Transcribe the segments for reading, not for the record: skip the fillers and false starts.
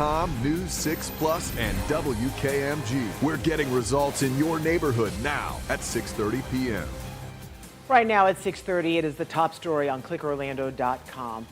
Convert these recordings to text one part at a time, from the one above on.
SotoMedia.com, News 6 Plus, and WKMG. We're getting results in your neighborhood now at 6:30 p.m. Right now at 6:30, it is the top story on ClickOrlando.com.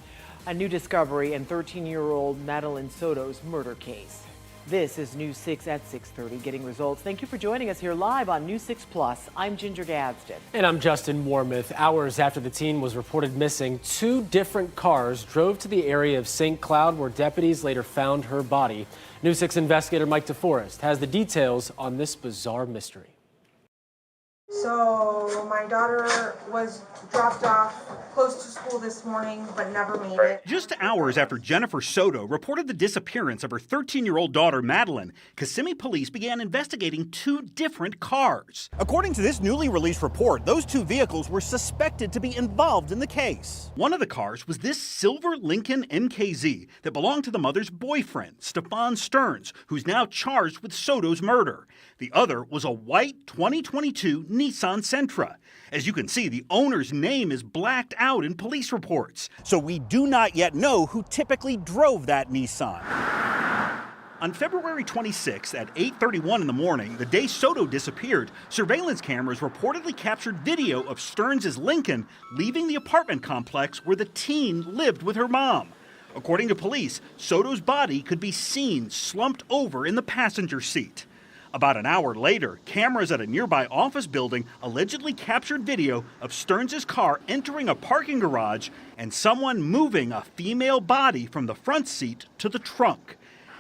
A new discovery in 13-year-old Madeline Soto's murder case. This is News 6 at 6:30, getting results. Thank you for joining us here live on News 6 Plus. I'm Ginger Gadsden. And I'm Justin Warmoth. Hours after the teen was reported missing, two different cars drove to the area of St. Cloud where deputies later found her body. News 6 investigator Mike DeForest has the details on this bizarre mystery. So my daughter was dropped off close to school this morning, but never made it. Just hours after Jennifer Soto reported the disappearance of her 13-year-old daughter, Madeline, Kissimmee police began investigating two different cars. According to this newly released report, those two vehicles were suspected to be involved in the case. One of the cars was this silver Lincoln MKZ that belonged to the mother's boyfriend, Stefan Stearns, who's now charged with Soto's murder. The other was a white 2022 Nissan Sentra. As you can see, the owner's name is blacked out in police reports, so we do not yet know who typically drove that Nissan. On February 26th at 8:31 in the morning, the day Soto disappeared, surveillance cameras reportedly captured video of Stearns' Lincoln leaving the apartment complex where the teen lived with her mom. According to police, Soto's body could be seen slumped over in the passenger seat. About an hour later, cameras at a nearby office building allegedly captured video of Stearns' car entering a parking garage and someone moving a female body from the front seat to the trunk.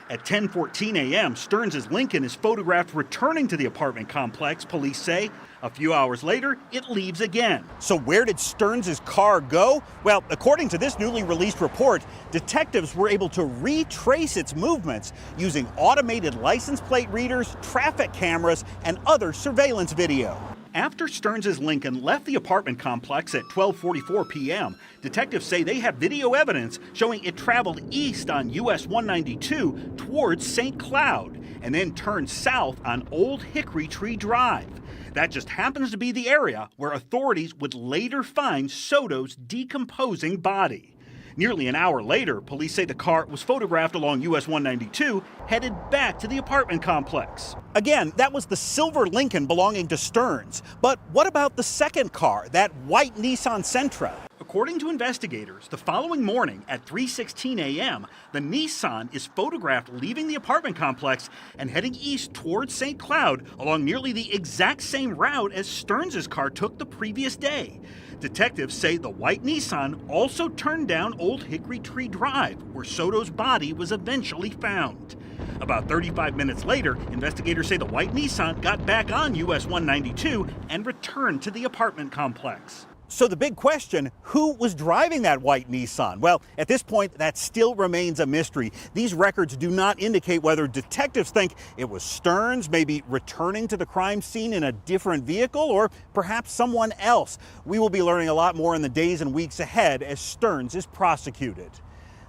At 10:14 a.m., Stearns' Lincoln is photographed returning to the apartment complex, police say. A few hours later, it leaves again. So where did Stearns' car go? Well, according to this newly released report, detectives were able to retrace its movements using automated license plate readers, traffic cameras, and other surveillance video. After Stearns' Lincoln left the apartment complex at 12:44 p.m., detectives say they have video evidence showing it traveled east on US 192 towards St. Cloud and then turned south on Old Hickory Tree Drive. That just happens to be the area where authorities would later find Soto's decomposing body. Nearly an hour later, police say the car was photographed along US 192, headed back to the apartment complex. Again, that was the silver Lincoln belonging to Stearns. But what about the second car, that white Nissan Sentra? According to investigators, the following morning at 3:16 a.m., the Nissan is photographed leaving the apartment complex and heading east towards St. Cloud along nearly the exact same route as Stearns' car took the previous day. Detectives say the white Nissan also turned down Old Hickory Tree Drive, where Soto's body was eventually found. About 35 minutes later, investigators say the white Nissan got back on US 192 and returned to the apartment complex. So the big question, who was driving that white Nissan? Well, at this point, that still remains a mystery. These records do not indicate whether detectives think it was Stearns, maybe returning to the crime scene in a different vehicle, or perhaps someone else. We will be learning a lot more in the days and weeks ahead as Stearns is prosecuted.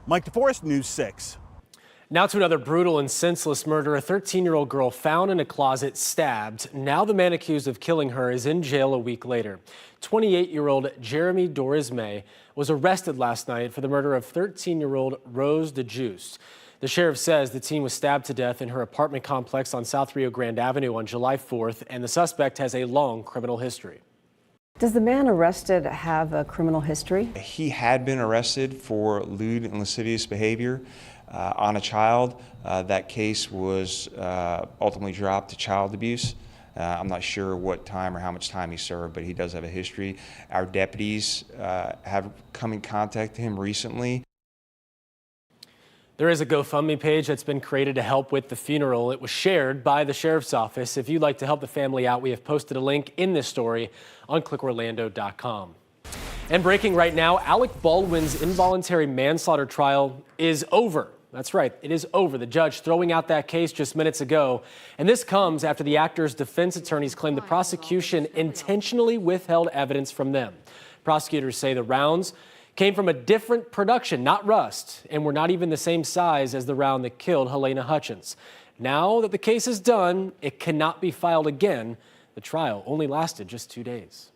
Mike DeForest, News 6. Now to another brutal and senseless murder. A 13-year-old girl found in a closet stabbed. Now the man accused of killing her is in jail a week later. 28-year-old Jeremy Dorisme was arrested last night for the murder of 13-year-old Rose DeJuice. The sheriff says the teen was stabbed to death in her apartment complex on South Rio Grande Avenue on July 4th, and the suspect has a long criminal history. Does the man arrested have a criminal history? He had been arrested for lewd and lascivious behavior on a child. That case was ultimately dropped to child abuse. I'm not sure what time or how much time he served, but he does have a history. Our deputies have come in contact with him recently. There is a GoFundMe page that's been created to help with the funeral. It was shared by the sheriff's office. If you'd like to help the family out, we have posted a link in this story on ClickOrlando.com. And breaking right now, Alec Baldwin's involuntary manslaughter trial is over. That's right, it is over. The judge throwing out that case just minutes ago. And this comes after the actor's defense attorneys claim the prosecution intentionally withheld evidence from them. Prosecutors say the rounds came from a different production, not Rust, and were not even the same size as the round that killed Helena Hutchins. Now that the case is done, it cannot be filed again. The trial only lasted just 2 days.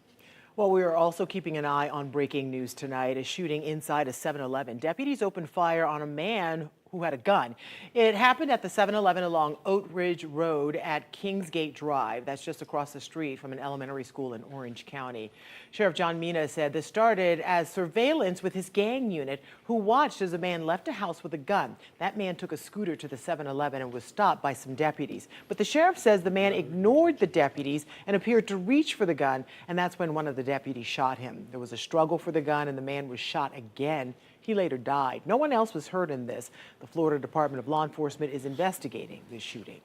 Well, we are also keeping an eye on breaking news tonight. A shooting inside a 7-Eleven. Deputies opened fire on a man who who had a gun. It happened at the 7-Eleven along Oak Ridge Road at Kingsgate Drive. That's just across the street from an elementary school in Orange County. Sheriff John Mina said this started as surveillance with his gang unit, who watched as a man left a house with a gun. That man took a scooter to the 7-Eleven and was stopped by some deputies. But the sheriff says the man ignored the deputies and appeared to reach for the gun, and that's when one of the deputies shot him. There was a struggle for the gun, and the man was shot again. He later died. No one else was hurt in this. The Florida Department of Law Enforcement is investigating this shooting.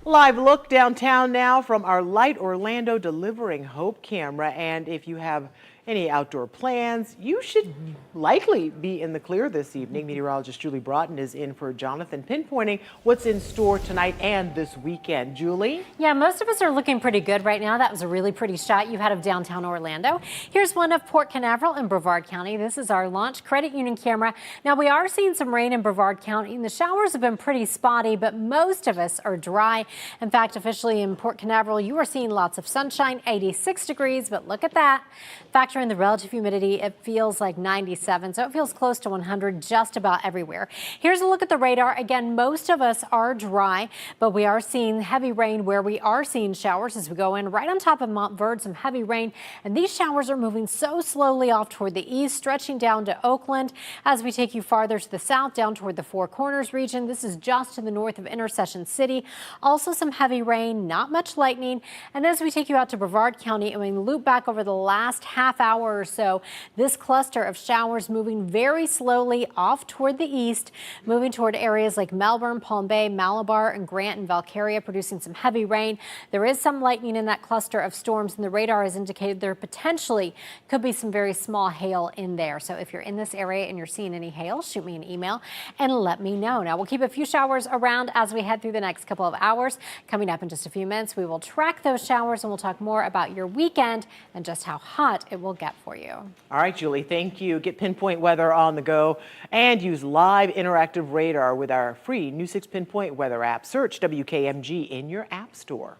Live look downtown now from our Light Orlando Delivering Hope camera. And if you have any outdoor plans, you should likely be in the clear this evening. Meteorologist Julie Broughton is in for Jonathan, pinpointing what's in store tonight and this weekend. Julie? Yeah, most of us are looking pretty good right now. That was a really pretty shot you had of downtown Orlando. Here's one of Port Canaveral in Brevard County. This is our Launch Credit Union camera. Now, we are seeing some rain in Brevard County, and the showers have been pretty spotty, but most of us are dry. In fact, officially in Port Canaveral, you are seeing lots of sunshine, 86 degrees, but look at that. Factor in the relative humidity, it feels like 97, so it feels close to 100 just about everywhere. Here's a look at the radar. Again, most of us are dry, but we are seeing heavy rain where we are seeing showers as we go in. Right on top of Montverde, some heavy rain, and these showers are moving so slowly off toward the east, stretching down to Oakland. As we take you farther to the south, down toward the Four Corners region, this is just to the north of Intercession City. Also some heavy rain, not much lightning. And as we take you out to Brevard County and we loop back over the last half hour or so, this cluster of showers moving very slowly off toward the east, moving toward areas like Melbourne, Palm Bay, Malabar, and Grant and Valcaria, producing some heavy rain. There is some lightning in that cluster of storms, and the radar has indicated there potentially could be some very small hail in there. So if you're in this area and you're seeing any hail, shoot me an email and let me know. Now, we'll keep a few showers around as we head through the next couple of hours. Coming up in just a few minutes, we will track those showers, and we'll talk more about your weekend and just how hot it will get for you. All right, Julie, thank you. Get pinpoint weather on the go and use live interactive radar with our free New 6 Pinpoint Weather app. Search WKMG in your app store.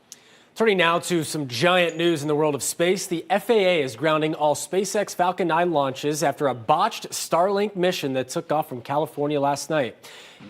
Turning now to some giant news in the world of space. The FAA is grounding all SpaceX Falcon 9 launches after a botched Starlink mission that took off from California last night.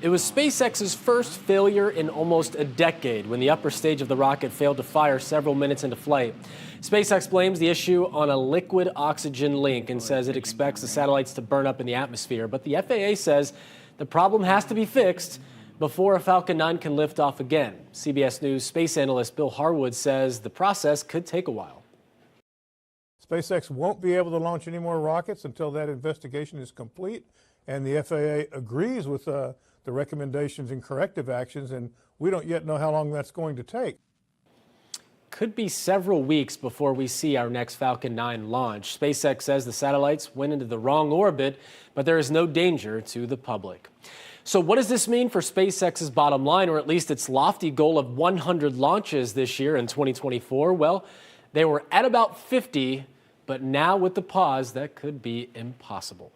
It was SpaceX's first failure in almost a decade when the upper stage of the rocket failed to fire several minutes into flight. SpaceX blames the issue on a liquid oxygen leak and says it expects the satellites to burn up in the atmosphere. But the FAA says the problem has to be fixed before a Falcon 9 can lift off again. CBS News space analyst Bill Harwood says the process could take a while. SpaceX won't be able to launch any more rockets until that investigation is complete, and the FAA agrees with the recommendations and corrective actions, and we don't yet know how long that's going to take. Could be several weeks before we see our next Falcon 9 launch. SpaceX says the satellites went into the wrong orbit, but there is no danger to the public. So what does this mean for SpaceX's bottom line, or at least its lofty goal of 100 launches this year in 2024? Well, they were at about 50, but now with the pause, that could be impossible.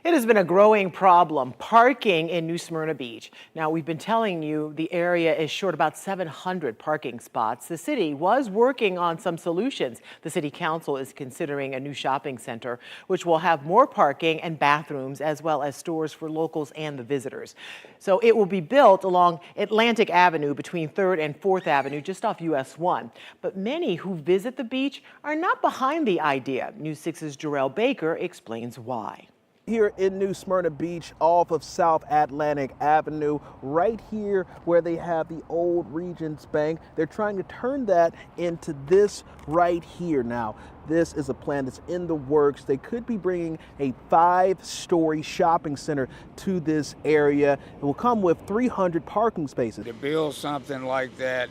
It has been a growing problem, parking in New Smyrna Beach. Now, we've been telling you the area is short about 700 parking spots. The city was working on some solutions. The city council is considering a new shopping center, which will have more parking and bathrooms, as well as stores for locals and the visitors. So it will be built along Atlantic Avenue between 3rd and 4th Avenue, just off US 1. But many who visit the beach are not behind the idea. News 6's Jarrell Baker explains why. Here in New Smyrna Beach off of South Atlantic Avenue, right here where they have the old Regions Bank, they're trying to turn that into this right here. Now, this is a plan that's in the works. They could be bringing a 5-story shopping center to this area. It will come with 300 parking spaces. To build something like that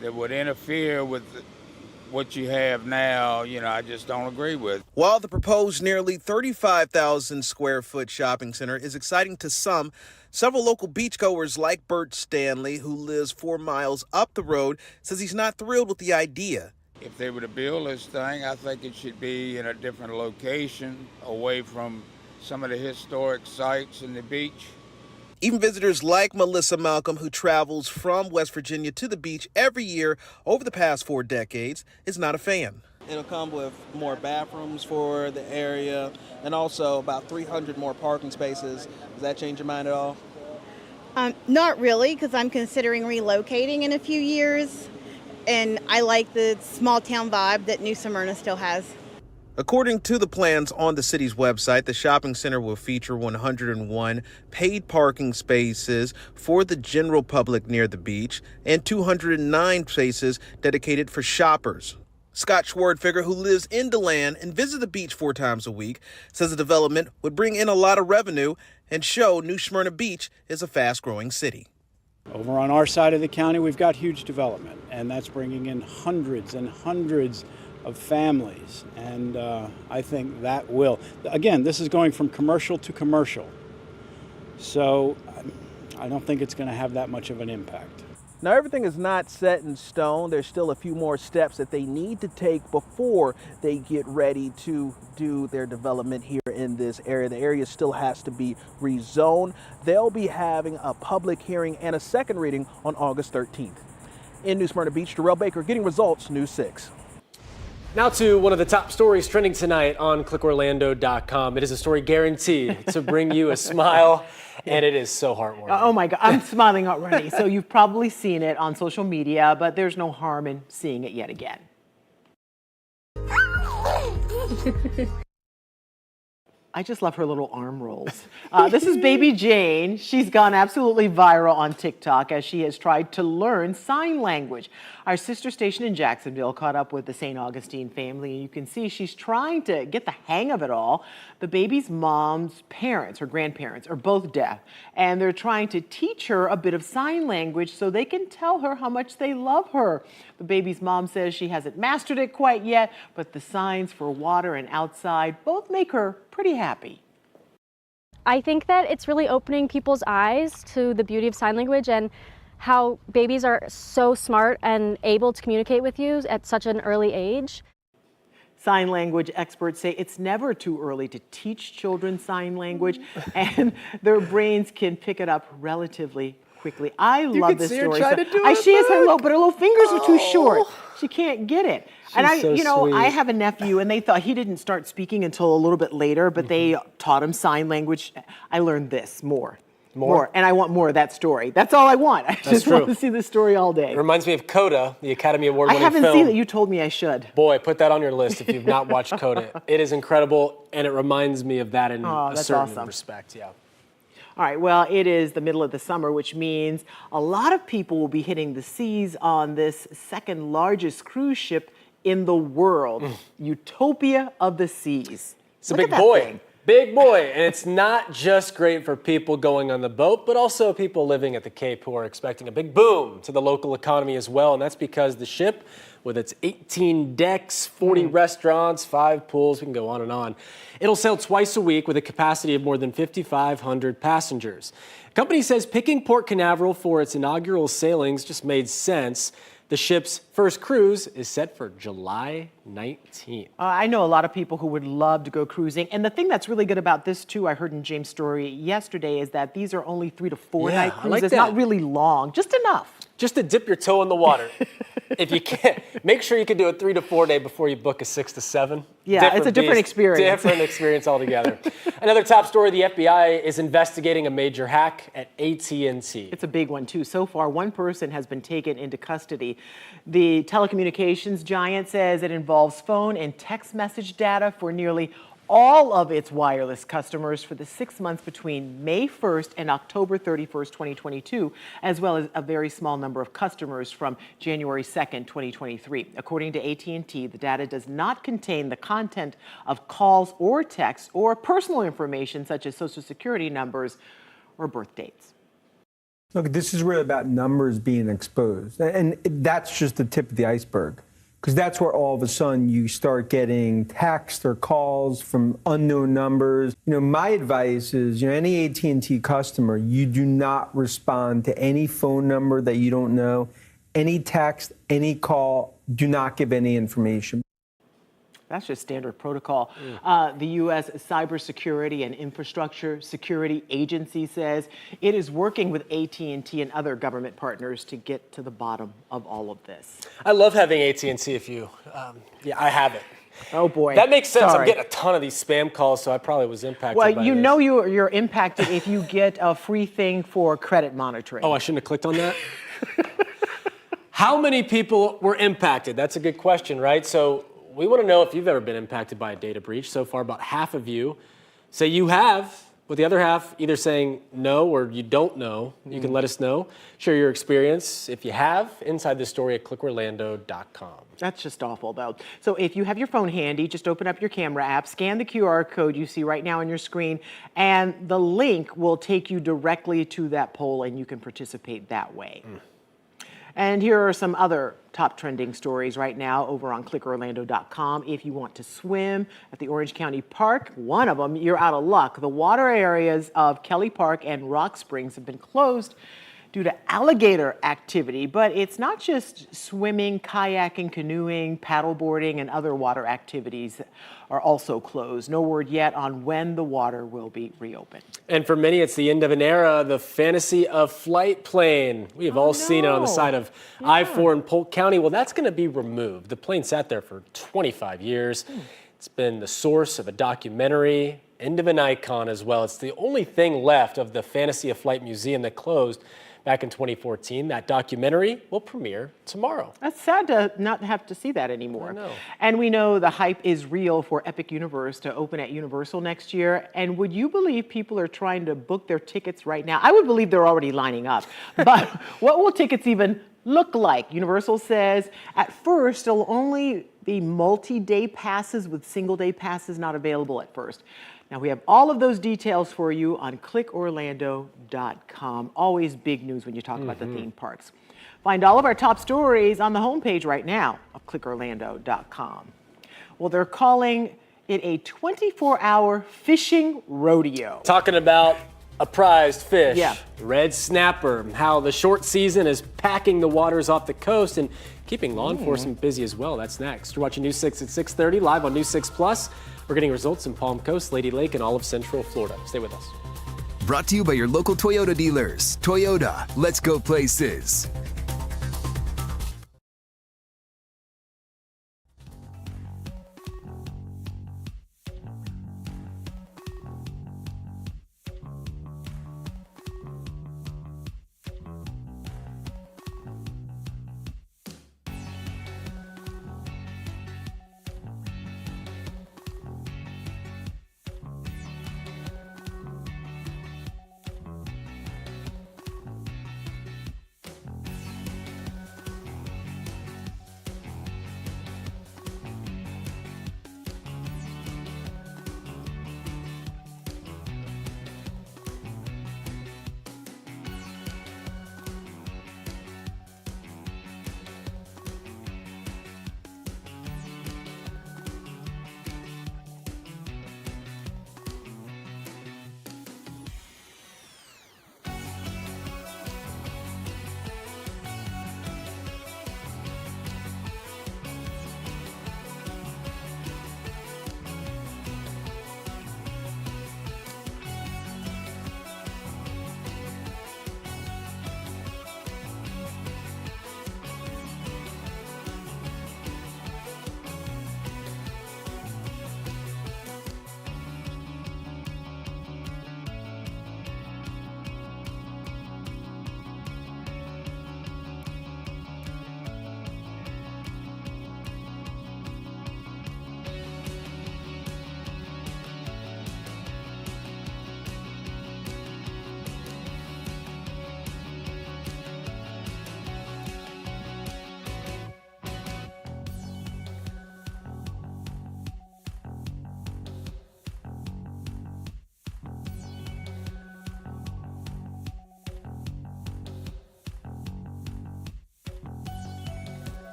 would interfere with what you have now, I just don't agree with. While the proposed nearly 35,000 square foot shopping center is exciting to some, several local beachgoers like Bert Stanley, who lives 4 miles up the road, says he's not thrilled with the idea. If they were to build this thing, I think it should be in a different location, away from some of the historic sites in the beach. Even visitors like Melissa Malcolm, who travels from West Virginia to the beach every year over the past 4 decades, is not a fan. It'll come with more bathrooms for the area and also about 300 more parking spaces. Does that change your mind at all? Not really, because I'm considering relocating in a few years, and I like the small town vibe that New Smyrna still has. According to the plans on the city's website, the shopping center will feature 101 paid parking spaces for the general public near the beach and 209 spaces dedicated for shoppers. Scott Schwardfigger, who lives in DeLand and visits the beach 4 times a week, says the development would bring in a lot of revenue and show New Smyrna Beach is a fast-growing city. Over on our side of the county, we've got huge development, and that's bringing in hundreds and hundreds of families, and I think that will. Again, this is going from commercial to commercial, so I don't think it's going to have that much of an impact. Now, everything is not set in stone. There's still a few more steps that they need to take before they get ready to do their development here in this area. The area still has to be rezoned. They'll be having a public hearing and a second reading on August 13th. In New Smyrna Beach, Darrell Baker, Getting Results, News 6. Now to one of the top stories trending tonight on clickorlando.com. It is a story guaranteed to bring you a smile, and it is so heartwarming. Oh my God, I'm smiling already. So you've probably seen it on social media, but there's no harm in seeing it yet again. I just love her little arm rolls. This is baby Jane. She's gone absolutely viral on TikTok as she has tried to learn sign language. Our sister station in Jacksonville caught up with the St. Augustine family, and you can see she's trying to get the hang of it all. The baby's mom's parents, her grandparents, are both deaf, and they're trying to teach her a bit of sign language so they can tell her how much they love her. The baby's mom says she hasn't mastered it quite yet, but the signs for water and outside both make her pretty happy. I think that it's really opening people's eyes to the beauty of sign language and how babies are so smart and able to communicate with you at such an early age. Sign language experts say it's never too early to teach children sign language, and their brains can pick it up relatively quickly. I love this story. She has her little, but her little fingers are too short. She can't get it. And I have a nephew, and they thought he didn't start speaking until a little bit later, but they taught him sign language. I learned this more. And I want more of that story. That's all I want. I just want to see this story all day. It reminds me of Coda, the Academy Award-winning film. I haven't seen it. You told me I should. Boy, put that on your list if you've not watched Coda. It is incredible, and it reminds me of that in a certain respect. Yeah. All right, well, it is the middle of the summer, which means a lot of people will be hitting the seas on this second largest cruise ship in the world, Utopia of the Seas. It's a big boy. Big boy, and it's not just great for people going on the boat, but also people living at the Cape who are expecting a big boom to the local economy as well, and that's because the ship, with its 18 decks, 40 restaurants, 5 pools, we can go on and on, it'll sail twice a week with a capacity of more than 5,500 passengers. The company says picking Port Canaveral for its inaugural sailings just made sense. The ship's first cruise is set for July 19th. I know a lot of people who would love to go cruising. And the thing that's really good about this, too, I heard in James' story yesterday, is that these are only 3 to 4 night cruises. Not really long, just enough. Just to dip your toe in the water. If you can't, make sure you can do a 3 to 4 day before you book a 6 to 7. Yeah, it's a different experience. Different experience altogether. Another top story, the FBI is investigating a major hack at AT&T. It's a big one, too. So far, one person has been taken into custody. The telecommunications giant says it involves phone and text message data for nearly all of its wireless customers for the 6 months between May 1st and October 31st, 2022, as well as a very small number of customers from January 2nd, 2023. According to AT&T, the data does not contain the content of calls or texts or personal information such as social security numbers or birth dates. Look, this is really about numbers being exposed, and that's just the tip of the iceberg. Because that's where all of a sudden you start getting texts or calls from unknown numbers. My advice is, any AT&T customer, you do not respond to any phone number that you don't know, any text, any call, do not give any information. That's just standard protocol. The U.S. Cybersecurity and Infrastructure Security Agency says it is working with AT&T and other government partners to get to the bottom of all of this. I love having AT&T if you, I have it. Oh boy. That makes sense. Sorry. I'm getting a ton of these spam calls, so I probably was impacted Well, by you this. know you're impacted if you get a free thing for credit monitoring. Oh, I shouldn't have clicked on that? How many people were impacted? That's a good question, right? So we want to know if you've ever been impacted by a data breach. So far, about half of you say you have, with the other half either saying no or you don't know. You can let us know. Share your experience. If you have, inside the story at clickorlando.com. That's just awful, though. So if you have your phone handy, just open up your camera app, scan the QR code you see right now on your screen, and the link will take you directly to that poll, and you can participate that way. And here are some other top trending stories right now over on clickorlando.com. If you want to swim at the Orange County Park, one of them, you're out of luck. The water areas of Kelly Park and Rock Springs have been closed due to alligator activity, but it's not just swimming, kayaking, canoeing, paddleboarding, and other water activities are also closed. No word yet on when the water will be reopened. And for many, it's the end of an era, the fantasy of flight plane. We have all seen it on the side of I-4 in Polk County. Well, that's going to be removed. The plane sat there for 25 years. It's been the source of a documentary, end of an icon as well. It's the only thing left of the Fantasy of Flight Museum that closed back in 2014. That documentary will premiere tomorrow. That's sad to not have to see that anymore. I know. And we know the hype is real for Epic Universe to open at Universal next year. And would you believe people are trying to book their tickets right now? I would believe they're already lining up. But what will tickets even look like? Universal says at first it'll only be multi-day passes, with single-day passes not available at first. Now, we have all of those details for you on clickorlando.com. Always big news when you talk about the theme parks. Find all of our top stories on the homepage right now of clickorlando.com. Well, they're calling it a 24-hour fishing rodeo. Talking about a prized fish, Yeah. red snapper, how the short season is packing the waters off the coast and keeping law enforcement busy as well. That's next. You're watching News 6 at 6:30, live on News 6 Plus. We're getting results in Palm Coast, Lady Lake, and all of Central Florida. Stay with us. Brought to you by your local Toyota dealers. Toyota, let's go places.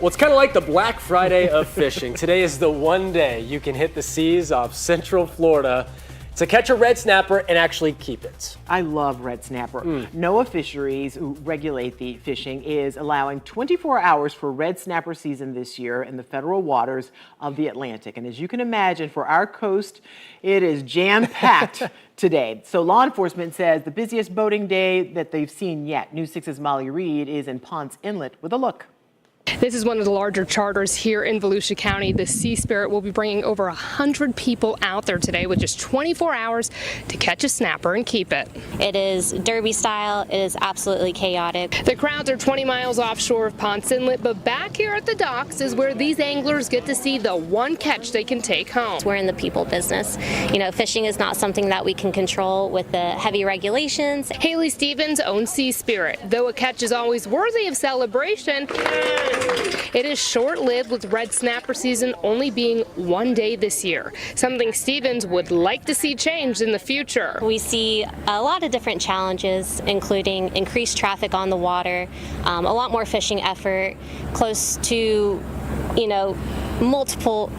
Well, it's kind of like the Black Friday of fishing. Today is the one day you can hit the seas off Central Florida. to catch a red snapper and actually keep it. I love red snapper. NOAA Fisheries, who regulate the fishing, is allowing 24 hours for red snapper season this year in the federal waters of the Atlantic. And as you can imagine, for our coast, it is jam-packed today. So law enforcement says the busiest boating day that they've seen yet. News 6's Molly Reed is in Ponce Inlet with a look. This is one of the larger charters here in Volusia County. The Sea Spirit will be bringing over 100 people out there today with just 24 hours to catch a snapper and keep it. It is derby style. It is absolutely chaotic. The crowds are 20 miles offshore of Ponce Inlet, but back here at the docks is where these anglers get to see the one catch they can take home. We're in the people business. You know, fishing is not something that we can control with the heavy regulations. Haley Stevens owns Sea Spirit. Though a catch is always worthy of celebration, it is short-lived, with red snapper season only being one day this year, something Stevens would like to see changed in the future. We see a lot of different challenges, including increased traffic on the water, a lot more fishing effort, close to, multiple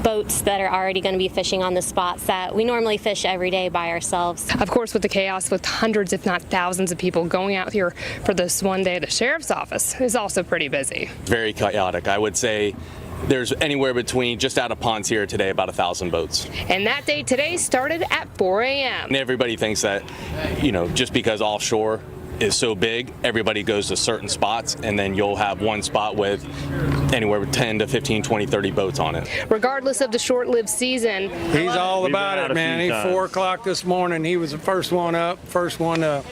boats that are already going to be fishing on the spots that we normally fish every day by ourselves. Of course, with the chaos, with hundreds if not thousands of people going out here for this one day, the sheriff's office is also pretty busy. Very chaotic. I would say there's anywhere between, just out of Ponce here today, about 1,000 boats. And that day today started at 4 a.m. And everybody thinks that, just because offshore is so big, everybody goes to certain spots, and then you'll have one spot with anywhere with 10 to 15, 20, 30 boats on it. Regardless of the short-lived season, he's all about it, man. He's 4 o'clock this morning. He was the first one up, first one to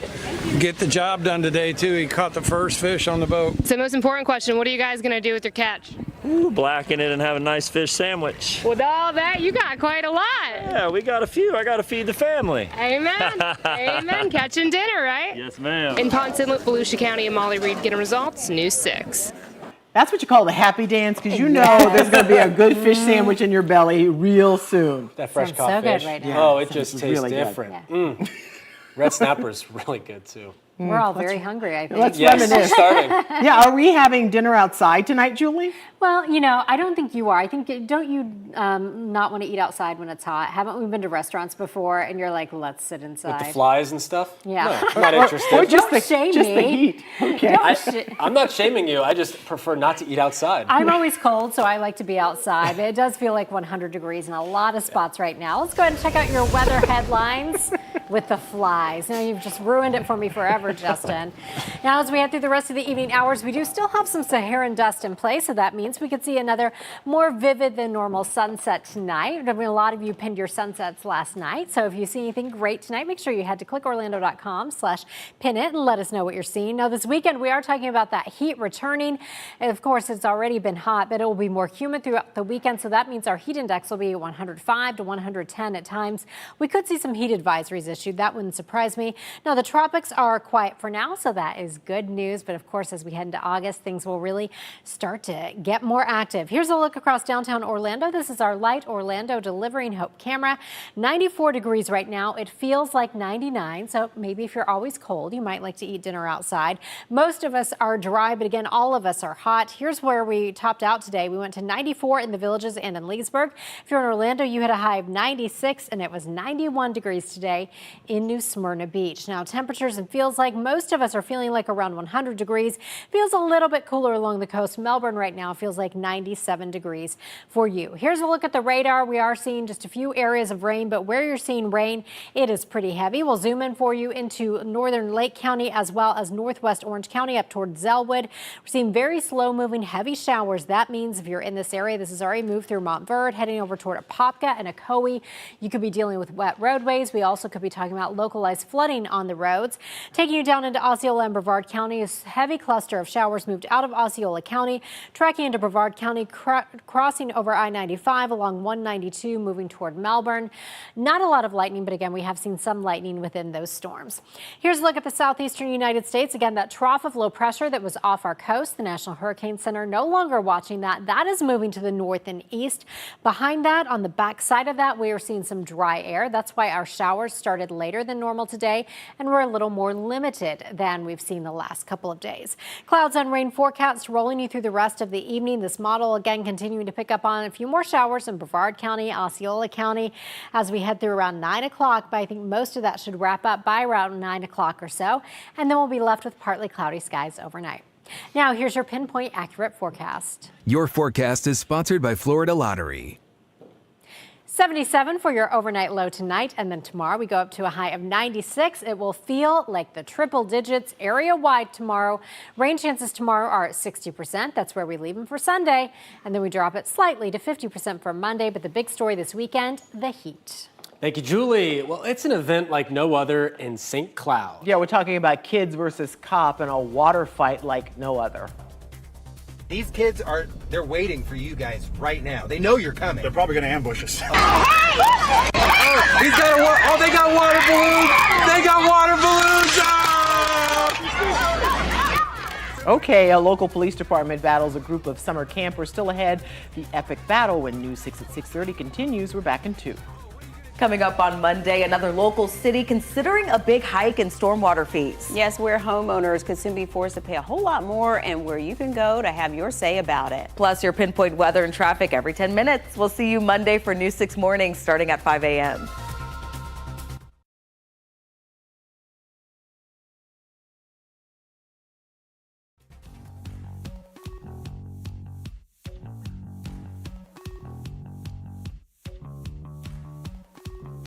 get the job done today, too. He caught the first fish on the boat. So most important question, what are you guys going to do with your catch? Ooh, blacken it and have a nice fish sandwich. With all that, you got quite a lot. Yeah, we got a few. I got to feed the family. Amen. Amen. Catching dinner, right? Yes, ma'am. In Ponce Inlet, Volusia County, and Molly Reed getting results, News 6. That's what you call the happy dance, because you know there's going to be a good fish sandwich in your belly real soon. That fresh Sounds caught so good fish. right now. Oh, it just tastes really good. different. Red snapper's really good too. We're all very hungry, I think. Let's reminisce. Starving. Yeah, are we having dinner outside tonight, Julie? Well, I don't think you are. I think, don't you not want to eat outside when it's hot? Haven't we been to restaurants before and you're like, let's sit inside? With the flies and stuff? Yeah. No, I'm not interested. Or just Don't shame just me. the heat. Okay. I'm not shaming you. I just prefer not to eat outside. I'm always cold, so I like to be outside. But it does feel like 100 degrees in a lot of spots right now. Let's go ahead and check out your weather headlines with the flies. Now, you've just ruined it for me forever, Justin. Now, as we head through the rest of the evening hours, we do still have some Saharan dust in place, so that means we could see another more vivid than normal sunset tonight. I mean, a lot of you pinned your sunsets last night, so if you see anything great tonight, make sure you head to clickorlando.com/pin it and let us know what you're seeing. Now, this weekend, we are talking about that heat returning. And of course, it's already been hot, but it will be more humid throughout the weekend, so that means our heat index will be 105 to 110 at times. We could see some heat advisories issued. That wouldn't surprise me. Now, the tropics are quiet for now, so that is good news. But of course, as we head into August, things will really start to get more active. Here's a look across downtown Orlando. This is our Light Orlando Delivering Hope camera. 94 degrees right now. It feels like 99. So maybe if you're always cold, you might like to eat dinner outside. Most of us are dry, but again, all of us are hot. Here's where we topped out today. We went to 94 in the Villages and in Leesburg. If you're in Orlando, you had a high of 96, and it was 91 degrees today in New Smyrna Beach. Now, temperatures, and feels like most of us are feeling like around 100 degrees. Feels a little bit cooler along the coast. Melbourne right now feels like 97 degrees for you. Here's a look at the radar. We are seeing just a few areas of rain, but where you're seeing rain, it is pretty heavy. We'll zoom in for you into northern Lake County as well as northwest Orange County up towards Zellwood. We're seeing very slow moving heavy showers. That means if you're in this area, this has already moved through Montverde, heading over toward Apopka and Ocoee. You could be dealing with wet roadways. We also could be talking about localized flooding on the roads. Taking you down into Osceola and Brevard County, a heavy cluster of showers moved out of Osceola County, tracking into Brevard County, crossing over I-95 along 192, moving toward Melbourne. Not a lot of lightning, but again, we have seen some lightning within those storms. Here's a look at the southeastern United States. Again, that trough of low pressure that was off our coast, the National Hurricane Center no longer watching that. That is moving to the north and east. Behind that, on the back side of that, we are seeing some dry air. That's why our showers started started later than normal today and were a little more limited than we've seen the last couple of days. Clouds and rain forecast rolling you through the rest of the evening. This model again continuing to pick up on a few more showers in Brevard County, Osceola County as we head through around 9 o'clock. But I think most of that should wrap up by around 9 o'clock or so. And then we'll be left with partly cloudy skies overnight. Now here's your pinpoint accurate forecast. Your forecast is sponsored by Florida Lottery. 77 for your overnight low tonight, and then tomorrow we go up to a high of 96. It will feel like the triple digits area-wide tomorrow. Rain chances tomorrow are at 60%. That's where we leave them for Sunday. And then we drop it slightly to 50% for Monday. But the big story this weekend, the heat. Thank you, Julie. Well, it's an event like no other in St. Cloud. Yeah, we're talking about kids versus cop in a water fight like no other. These kids they're waiting for you guys right now. They know you're coming. They're probably going to ambush us. They got water balloons! They got water balloons! Okay, a local police department battles a group of summer campers still ahead. The epic battle when News 6 at 6:30 continues. We're back in 2. Coming up on Monday, another local city considering a big hike in stormwater fees. Yes, where homeowners could soon be forced to pay a whole lot more and where you can go to have your say about it. Plus, your pinpoint weather and traffic every 10 minutes. We'll see you Monday for News 6 Mornings starting at 5 a.m.